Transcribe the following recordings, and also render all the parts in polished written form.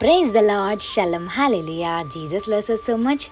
Praise the lord, shalom, hallelujah, Jesus loves us so much.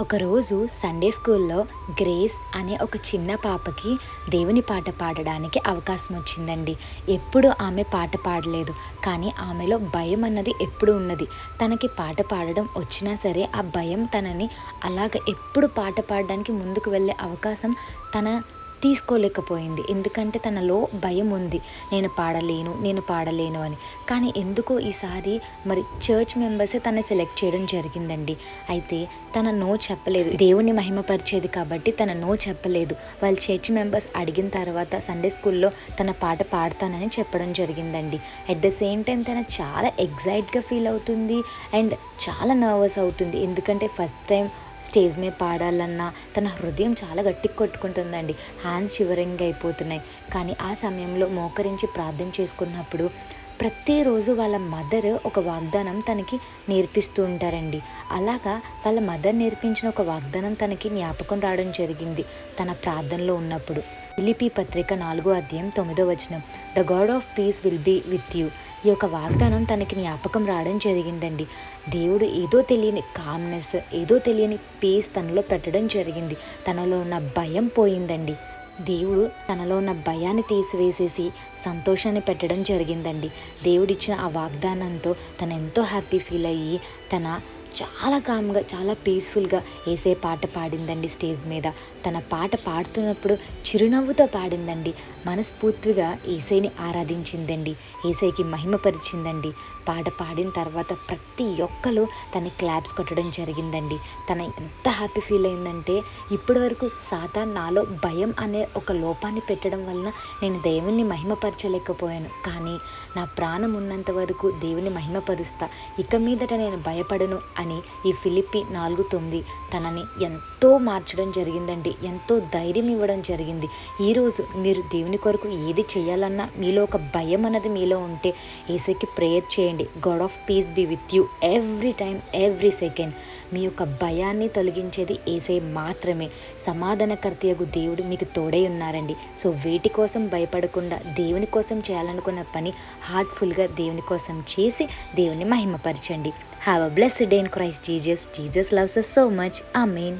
ఒకరోజు Sunday స్కూల్లో Grace అనే ఒక చిన్న పాపకి దేవుని పాట పాడడానికి అవకాశం వచ్చిందండి. ఎప్పుడు ఆమె పాట పాడలేదు, కానీ ఆమెలో భయం అన్నది ఎప్పుడు ఉన్నది. తనకి పాట పాడడం వచ్చినా సరే ఆ భయం తనని అలాగ ఎప్పుడు పాట పాడడానికి ముందుకు వెళ్ళే అవకాశం తన తీసుకోలేకపోయింది. ఎందుకంటే తనలో భయం ఉంది, నేను పాడలేను అని. కానీ ఎందుకో ఈసారి మరి చర్చ్ మెంబర్సే తను సెలెక్ట్ చేయడం జరిగిందండి. అయితే తన నో చెప్పలేదు, దేవుని మహిమపరిచేది కాబట్టి తన నో చెప్పలేదు. వాళ్ళ చర్చ్ మెంబర్స్ అడిగిన తర్వాత సండే స్కూల్లో తన పాట పాడతానని చెప్పడం జరిగిందండి. అట్ ద సేమ్ టైం తన చాలా ఎగ్జైట్గా ఫీల్ అవుతుంది అండ్ చాలా నర్వస్ అవుతుంది. ఎందుకంటే ఫస్ట్ టైం స్టేజ్ మీద పాడాలన్నా తన హృదయం చాలా గట్టిగా కొట్టుకుంటుందండి. హ్యాండ్స్ షివరింగ్ అయిపోతున్నాయి. కానీ ఆ సమయంలో మోకరించి ప్రార్థన చేసుకున్నప్పుడు ప్రతిరోజు వాళ్ళ మదర్ ఒక వాగ్దానం తనకి నేర్పిస్తూ ఉంటారండి. అలాగా వాళ్ళ మదర్ నేర్పించిన ఒక వాగ్దానం తనకి జ్ఞాపకం రావడం జరిగింది తన ప్రార్థనలో ఉన్నప్పుడు. ఫిలిప్పీ పత్రిక 4:9 the God of peace will be with you. ఈ యొక్క వాగ్దానం తనకి జ్ఞాపకం రావడం జరిగిందండి. దేవుడు ఏదో తెలియని కామ్నెస్, ఏదో తెలియని పీస్ తనలో పెట్టడం జరిగింది. తనలో ఉన్న భయం పోయిందండి. దేవుడు తనలో ఉన్న భయాన్ని తీసివేసేసి సంతోషాన్ని పెట్టడం జరిగిందండి. దేవుడిచ్చిన ఆ వాగ్దానంతో తను ఎంతో హ్యాపీ ఫీల్ అయ్యి తన చాలా కామ్గా, చాలా పీస్ఫుల్గా ఏసే పాట పాడిందండి. స్టేజ్ మీద తన పాట పాడుతున్నప్పుడు చిరునవ్వుతో పాడిందండి. మనస్ఫూర్తిగా ఏసైని ఆరాధించిందండి, ఏసైకి మహిమపరిచిందండి. పాట పాడిన తర్వాత ప్రతి ఒక్కరు తన క్లాప్స్ కొట్టడం జరిగిందండి. తన ఎంత హ్యాపీ ఫీల్ అయిందంటే, ఇప్పటి వరకు సాతాన్ నాలో భయం అనే ఒక లోపాన్ని పెట్టడం వలన నేను దేవుణ్ణి మహిమపరచలేకపోయాను. కానీ నా ప్రాణం ఉన్నంత వరకు దేవుని మహిమపరుస్తా, ఇక మీదట నేను భయపడను అని ఈ ఫిలిప్పీ 4:9 తనని ఎంతో మార్చడం జరిగిందండి. ఎంతో ధైర్యం ఇవ్వడం జరిగింది. ఈరోజు మీరు దేవుని కొరకు ఏది చేయాలన్నా మీలో ఒక భయం అన్నది మీలో ఉంటే యేసుకి ప్రేయర్ చేయండి. God of peace be with you every time, every second. మీ యొక్క భయాన్ని తొలగించేది యేసే మాత్రమే. సమాధానకర్తయగు దేవుడు మీకు తోడై ఉన్నారండి. సో వేటి కోసం భయపడకుండా దేవుని కోసం చేయాలనుకున్న పని హార్ట్ఫుల్గా దేవుని కోసం చేసి దేవుని మహిమపరచండి. Have a blessed day in Christ Jesus. Jesus loves us so much. Amen.